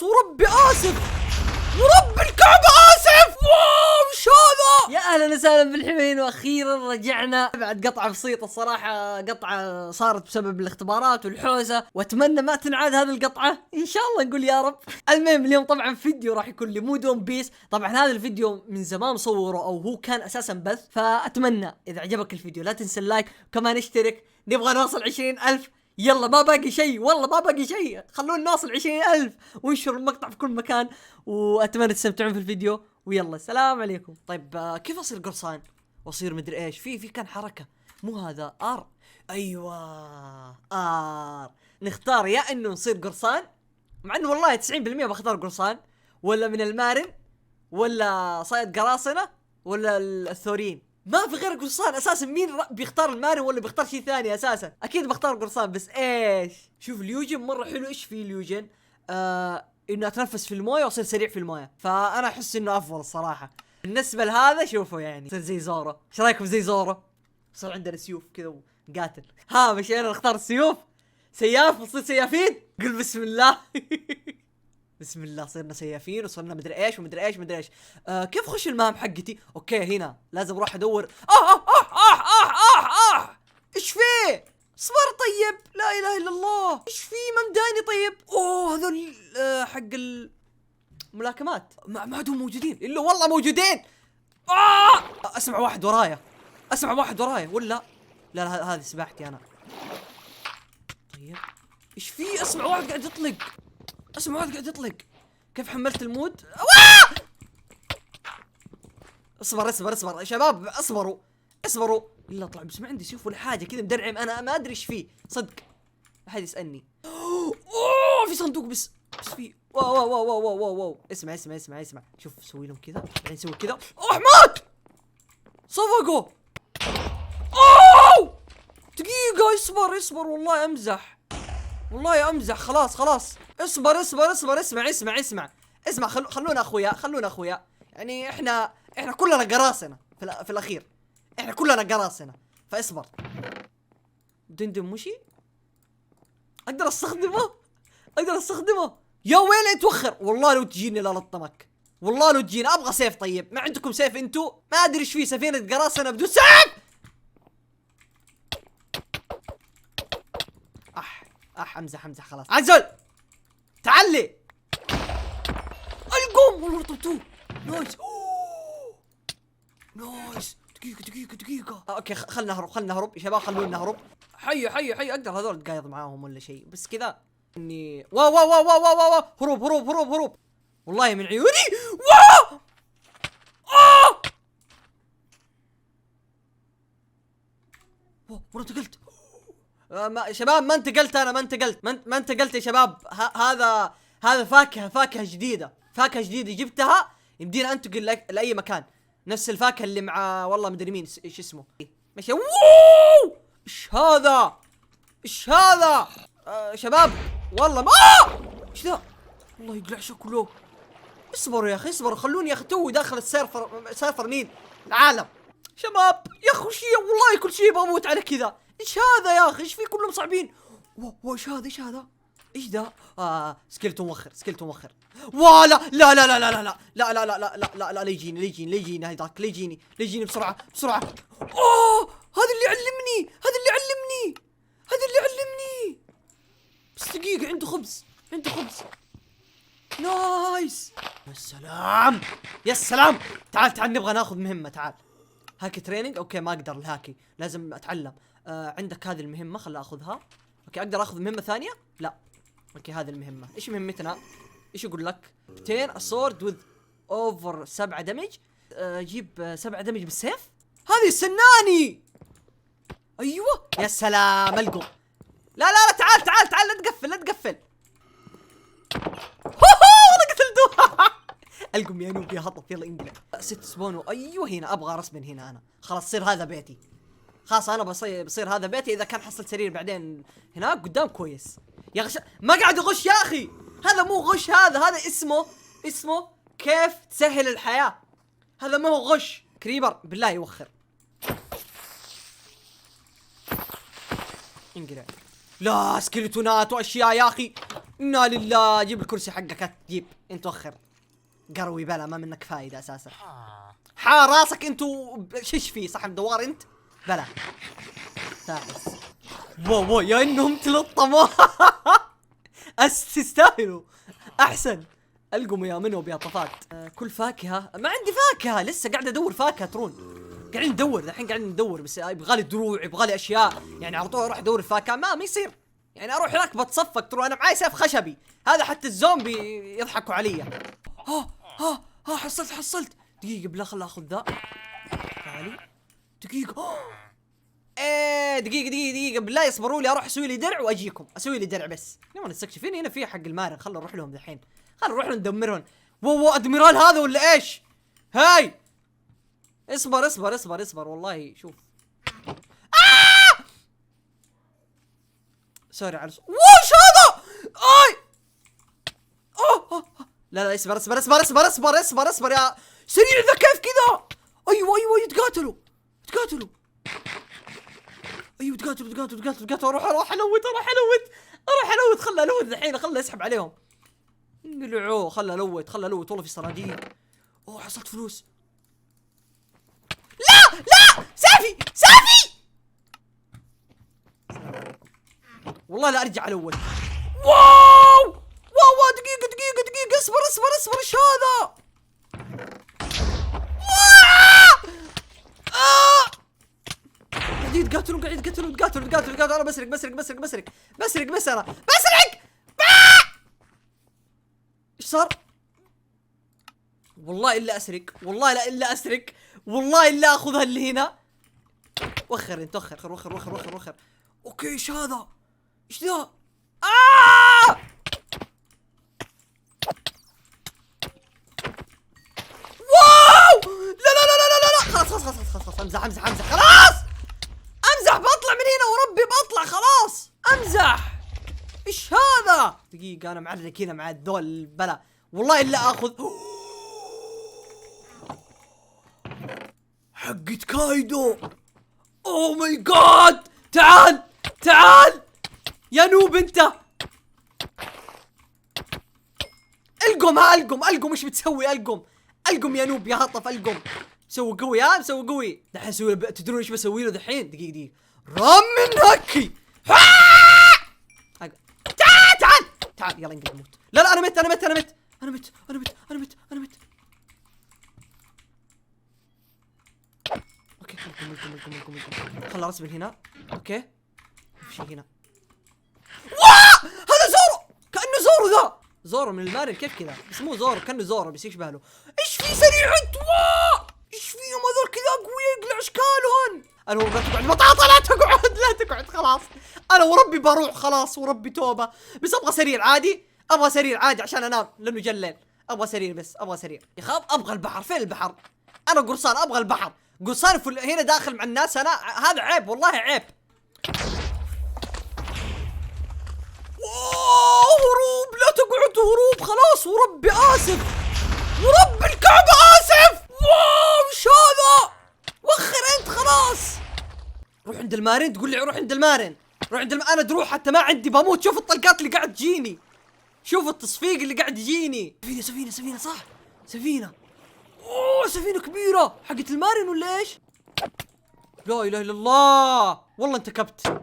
وربي اسف، ورب الكعبة اسف. واو ايش هذا؟ يا اهلا وسهلا بالحمين، واخيرا رجعنا بعد قطعة بسيطة الصراحة، قطعة صارت بسبب الاختبارات والحوسة، واتمنى ما تنعاد هذه القطعة ان شاء الله، نقول يا رب. المهم اليوم طبعا فيديو راح يكون لي مود ون بيس، طبعا هذا الفيديو من زمان مصوره او هو كان اساسا بث، فاتمنى اذا عجبك الفيديو لا تنسى اللايك وكمان اشترك، نبغى نوصل 20,000. يلا ما باقي شيء، والله ما باقي شيء، خلونا نوصل 20,000 وانشروا المقطع في كل مكان، واتمنى تستمتعون في الفيديو، ويلا السلام عليكم. طيب كيف اصير قرصان واصير مدري ايش؟ في كان حركة، مو هذا ار؟ ايوه ار. نختار يا انه نصير قرصان، مع انه والله 90% بختار قرصان، ولا من المارن، ولا صيد قراصنة، ولا الثورين. ما في غير قرصان اساسا. مين بيختار المارن ولا بيختار شيء ثاني؟ اساسا اكيد بختار قرصان. بس ايش، شوف اليوجن مره حلو. ايش في اليوجن؟ انه اتنفس في المويه واصير سريع في المويه، فانا احس انه افضل الصراحه. بالنسبه لهذا شوفوا يعني صير زي زورو. ايش رايكم زي زورو؟ صار عندنا سيوف كذا وقاتل. ها مشينا نختار السيوف، سياف وصير سيافين. قل بسم الله. بسم الله، صرنا سيافين وصرنا مدري ايش ومدري ايش مدري ايش. كيف خش المهام حقتي؟ اوكي هنا لازم اروح ادور. ايش فيه؟ صبر طيب، لا اله الا الله. ايش في ممداني؟ طيب اوه هذول حق الملاكمات ما عندهم موجودين الا والله موجودين. اسمع واحد ورايا، اسمع واحد ورايا ولا لا هذه سباحتي انا. طيب ايش في؟ اسمع واحد قاعد يطلق، اسمع واحد قاعد يطلق. كيف حملت المود؟ اصبر يا شباب، اصبروا الا طلع. بس ما عندي سيوف ولا حاجه، كذا مدرعم انا، ما ادري ايش فيه صدق. ما حد يسالني. اوه في صندوق بس في واو. اسمع شوف سوي لهم كذا، بعدين نسوي كذا. مات صفقوا. اوه دقيقه، اصبر والله امزح، والله امزح. خلاص اصبر. اسمع خلونا اخويا يعني احنا كلنا قراصنة في الاخير، احنا كلنا قراصنة، فاصبر. دندن مشي اقدر استخدمه يا ويلي اتوخر. والله لو تجيني لا لطمك، والله لو تجيني. ابغى سيف. طيب ما عندكم سيف انتو؟ ما ادري ايش في سفينة قراصنة بدون سيف. امزح خلاص. عزل تعلي القوم. والله طبتوه. نايس. دقيقة. اوكي خلنا نهرب يا شباب، خلونا نهرب. حي اقدر هذول اتقايض معاهم ولا شيء، بس كذا اني واو. هروب والله من عيوني. واو مرة انتقلت. شباب ما انتقلت انا، ما انتقلت يا شباب. هذا فاكهة جديدة جبتها، يمدينا انتقل لاي مكان. نفس الفاكهة اللي مع والله مدري مين ايش اسمه. ماشي. واو ايش هذا شباب والله ما ايش ذا؟ والله يقلع شكله. اصبروا يا اخي، خلوني يا اخي، توي داخل سيرفر مين العالم. شباب يا اخي وش والله كل شيء بموت على كذا. ايش هذا يا اخي؟ ايش في كلهم صعبين؟ ايش هذا؟ ايش ذا؟ سكيلتون موخر. ولا لا لا يجيني هذاك، يجيني بسرعة. هذا اللي علمني. بس دقيقة، عنده خبز. نايس. يا سلام. تعال نبغى ناخذ مهمة. تعال هاكي تريننج. اوكي ما اقدر الهاكي، لازم اتعلم. عندك هذه المهمة، خل اخذها. اوكي اقدر اخذ مهمة ثانية؟ لا. اوكي هذه المهمة. ايش مهمتنا؟ ايش يقول لك؟ 10 sword with over 7 دمج. جيب 7 دمج بالسيف. هذه السناني. ايوه يا سلام. القم. لا تعال لا تقفل. والله قتلته. القم يا نوب يا هطف. يلا انقلع. 6 سبونو. ايوه هنا ابغى رسم هنا. انا خلاص صير هذا بيتي. خلاص انا بصير هذا بيتي. اذا كان حصل سرير بعدين هناك قدام كويس. يا غش ما قاعد يغش يا اخي. هذا مو غش، هذا اسمه كيف تسهل الحياة. هذا ما هو غش. كريبر بالله يوخر. انقلع. لا سكيلتونات واشياء يا اخي. انا لله. جيب الكرسي حقك، تجيب انت وخر قروي بلا، ما منك فايده اساسا. راسك انتو شش فيه صح الدوار انت بلا تعس. واو يا انهم تلطموا. تستاهلوا احسن. القموا يا منو يا طفات. كل فاكهه، ما عندي فاكهه لسه، قاعد ادور فاكهه ترون. قاعدين ندور الحين، قاعدين ندور، بس يبغالي دروع، يبغالي اشياء، يعني على طول اروح ادور الفاكهه ما يصير، يعني اروح هناك بتصفق. ترى انا معاي سيف خشبي، هذا حتى الزومبي يضحكوا علي. حصلت دقيقه بالله، خل اخذ ذا. تعالي دقيقه. ايه دقيقه بالله يصبروا لي، اروح اسوي لي درع واجيكم. اسوي لي درع بس. نبغى نستكشفين هنا في حق المارن، خلنا نروح لهم الحين، خلنا نروح ندمرهم. واو ادميرال هذا ولا ايش؟ هاي اصبر والله شوف. سوري على وش هذا؟ لا اصبر يا سريع ذا. كيف كذا؟ ايوه يتقاتلوا. ايوه تقاتلوا. اروح الوت. خل الوت الحين، خل اسحب عليهم. انقلعوه. خل الوت والله في صناديق. حصلت فلوس. لا سافي. والله لا ارجع الوت. واو دقيقة اصبر ايش هذا؟ قاعد يتقاتلون. انا بسرق. ايش صار؟ والله الا اسرق، والله الا اخذها اللي هنا. وخر انت، وخر. اوكي ايش هذا؟ ايش ذا؟ واو لا خلاص امزح خلاص. بطلع من هنا وربي بطلع خلاص. امزح. ايش هذا؟ دقيقة انا معرك هنا مع الذول بلا، والله الا اخذ حقت كايدو. اوه ماي جاد. تعال يا نوب انت. القم ايش بتسوي؟ القم يا نوب يا هطف. القم مسوي قوي. دحين اسوي له، تدرون ايش بسوي له دحين؟ دقيقة رام من هكي. تعال يلا انقلب موت. لا انا مت. اوكي القم. خل ارسم هنا. اوكي في شيء هنا. هذا زورو، كأنه زورو ذا. زورو من المارن. كيف كذا؟ بس مو زورو، كأنه زورو بس يشبه له. ايش في سريع انت؟ ايش فيهم هذول كذا قوية؟ يقلع اشكالهم. انا لا تقعد بطاطا، لا تقعد خلاص. انا وربي بروح خلاص، وربي توبة. بس ابغى سرير عادي، عشان انام لانه جليل. ابغى سرير يا خاب. ابغى البحر. فين البحر؟ انا قرصان، ابغى البحر. قرصان هنا داخل مع الناس. انا هذا عيب، والله عيب. هروب. لا تقعد هروب خلاص. وربي اسف، ورب الكعبة اسف. واو ايش هذا؟ وخر انت خلاص. روح عند المارين. تقول لي روح عند المارين. انا دروح حتى ما عندي، بموت. شوف الطلقات اللي قاعد تجيني، شوف التصفيق اللي قاعد يجيني. سفينة صح. سفينة كبيرة حقت المارين ولا ايش؟ لا اله الا الله، والله انتكبت.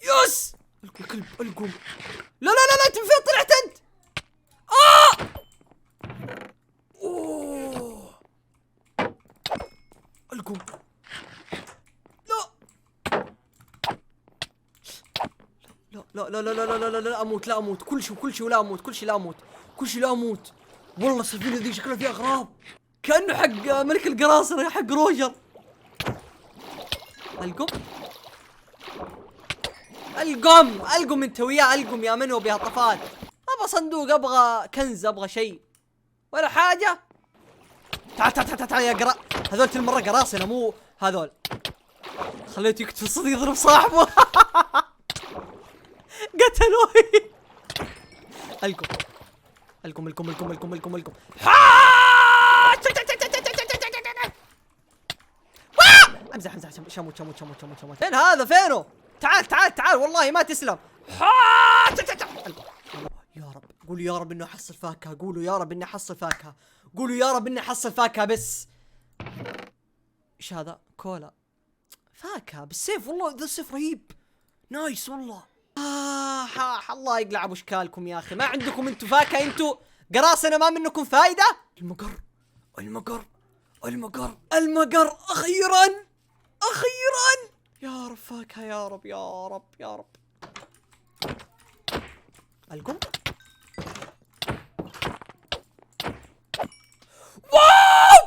يس الكلب. القم. لا انت من فين طلعت انت؟ القم. لا اموت. كل شيء لا اموت. والله السفينة ذي شكلها فيها اغراب، كأنه حق ملك القراصنة، حق روجر. القم انت وياه. القم يا منو بها طفات. ابغى صندوق، ابغى كنز، ابغى شيء ولا حاجة. تعال يا هذول المرة قراصنة مو هذول. خليته يقتل يضرب صاحبه. قتلوه. القم. امزح. شموت. فين هذا؟ فينه؟ تعال والله ما تسلم. قولوا يا رب انه احصل فاكهة، قولوا يا رب اني احصل فاكهة، قولوا يا رب اني احصل فاكهة بس. ايش هذا؟ كولا فاكهة بالسيف. والله ذا السيف رهيب، نايس والله. الله يقلع ابو اشكالكم يا اخي، ما عندكم انتو فاكهة، انتو قراصنة ما منكم فايدة. المقر المقر المقر المقر، اخيرا اخيرا يا رب فاكهة، يا رب يا رب يا رب. القم. واو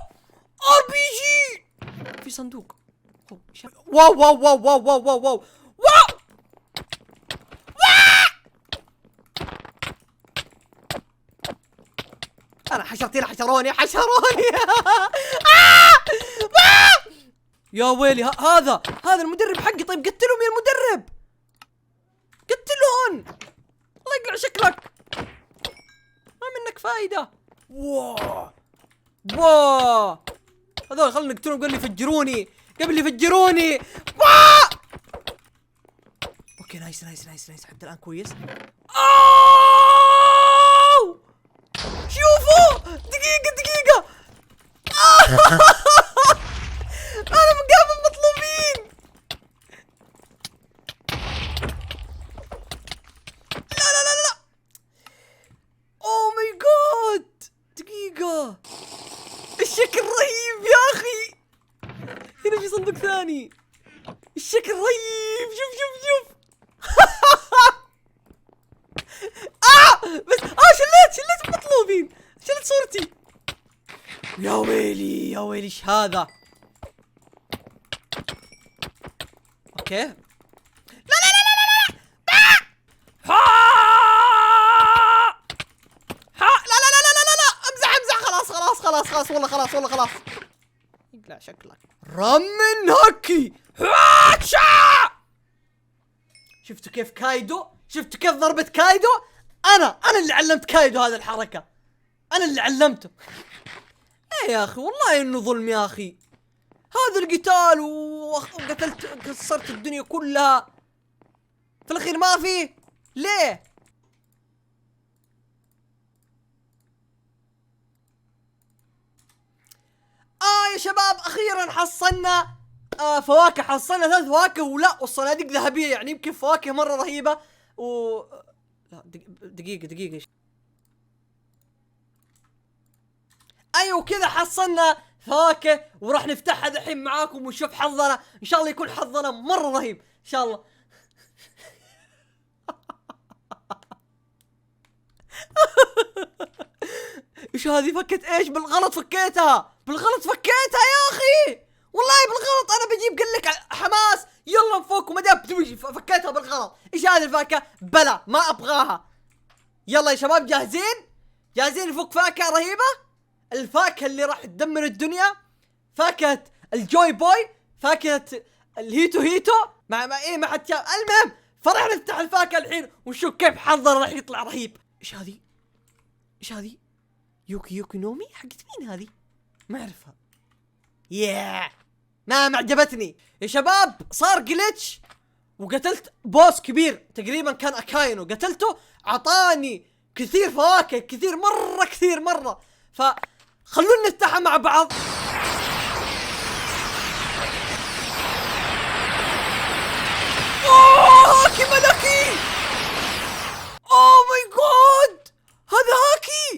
ار بي جي في صندوق. واو واو واو واو واو واو واو واو. انا حشرتي حشروني حشروني. يا ويلي، هذا المدرب حقي. طيب قتلهم يا المدرب، قتلهم، الله يقلع شكلك، ما منك فايدة. واو واو، هذول خلنا نقتلهم قبل يفجروني، قبل يفجروني. واو اوكي نايس نايس نايس نايس، حتى الان كويس. أوو! شوفوا دقيقة انا مقابل مطلوبين. لا اوه ماي جاد، دقيقة، الشكل رهيب يا اخي. هنا في صندوق ثاني، الشكل رهيب، شوف بس شليت المطلوبين، شلت صورتي. يا ويلي يا ويلي، ايش هذا؟ اوكي لا خلاص والله خلاص. يقلع شكلك. رمن هاكي. شفتوا كيف كايدو؟ شفتوا كيف ضربة كايدو؟ انا اللي علمت كايدو هذه الحركة، انا اللي علمته. ايه يا اخي والله انه ظلم يا اخي، هذا القتال وقتلت، كسرت الدنيا كلها، في الاخير ما في. ليه؟ يا شباب اخيرا حصلنا فواكه، حصلنا 3 فواكه، ولا والصناديق ذهبية، يعني يمكن فواكه مرة رهيبة. لا دقيقة ايوه كذا حصلنا فواكه، وراح نفتحها دحين معاكم ونشوف حظنا، ان شاء الله يكون حظنا مرة رهيب ان شاء الله. ايش هذه؟ فكت ايش؟ بالغلط فكيتها يا اخي، والله بالغلط. انا بجيب قال لك حماس يلا نفك، وما دام فكيتها بالغلط. ايش هذه الفاكهة؟ بلا ما ابغاها. يلا يا شباب جاهزين نفك فاكهة رهيبة، الفاكهة اللي راح تدمر الدنيا، فاكهة الجوي بوي، فاكهة الهيتو ما حد شاف. المهم فراح نفتح الفاكهة الحين ونشوف كيف حظنا راح يطلع رهيب. ايش هذه؟ يوكي نومي حقت مين هذه؟ ما اعرفها. ما عجبتني يا شباب. صار جليتش وقتلت بوس كبير تقريبا كان اكاينو، قتلته اعطاني كثير فواكه، كثير مرة، فخلونا نفتحها مع بعض. هاكي ملكي، اوه ماي جاد، هذا هاكي،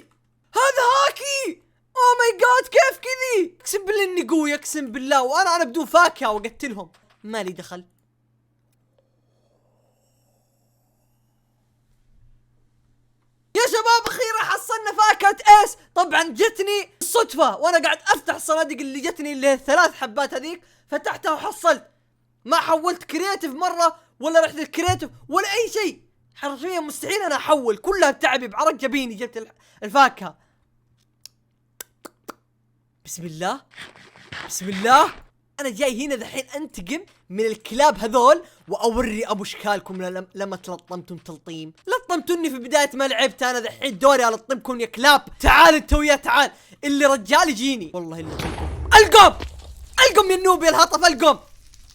اوه ماي جاد، كيف كذي؟ اقسم بالله اني قوي، اقسم بالله، وانا بدون فاكهة وقتلهم، مالي دخل. يا شباب اخيرا حصلنا فاكهة ايس. طبعا جتني الصدفة وانا قاعد افتح الصناديق اللي جتني، اللي هي 3 حبات هذيك، فتحتها وحصلت. ما حولت كرياتيف مرة، ولا رحت الكرياتيف ولا اي شيء، حرفيا مستحيل انا احول، كلها بتعبي بعرق جبيني جبت الفاكهة. بسم الله انا جاي هنا ذحين انتقم من الكلاب هذول، واوري ابو اشكالكم لما تلطمتم تلطيم. لطمتوني في بداية ما لعبت، انا ذحين دوري الطمكم يا كلاب. تعال انت ويا تعال، اللي رجال يجيني والله اللي القم يا النوب يا الهطف، القم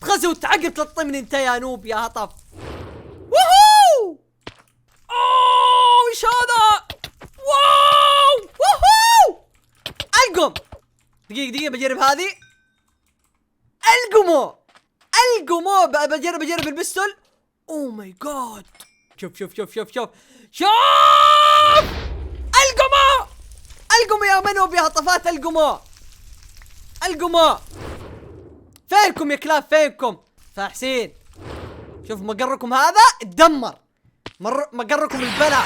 تغزي وتعقب تلطمني انت يا نوب يا هطف. ووهو، اوه ايش هذا؟ بجرب هذه. القمو بجرب البستول. اوه ماي جاد. شوف القمو يا منو بها طفات. القمو فينكم يا كلاب فينكم؟ فاحسين شوف مقركم هذا اتدمر. مقركم البلع.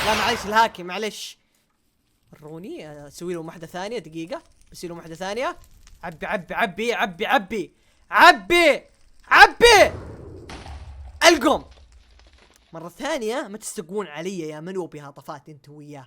لا معلش الهاكي معلش. وروني اسوي لهم واحدة ثانية. دقيقة بسوي لهم واحدة ثانية. عبي القم مرة ثانية. ما تستقون علي يا منو بها طفات انت وياه.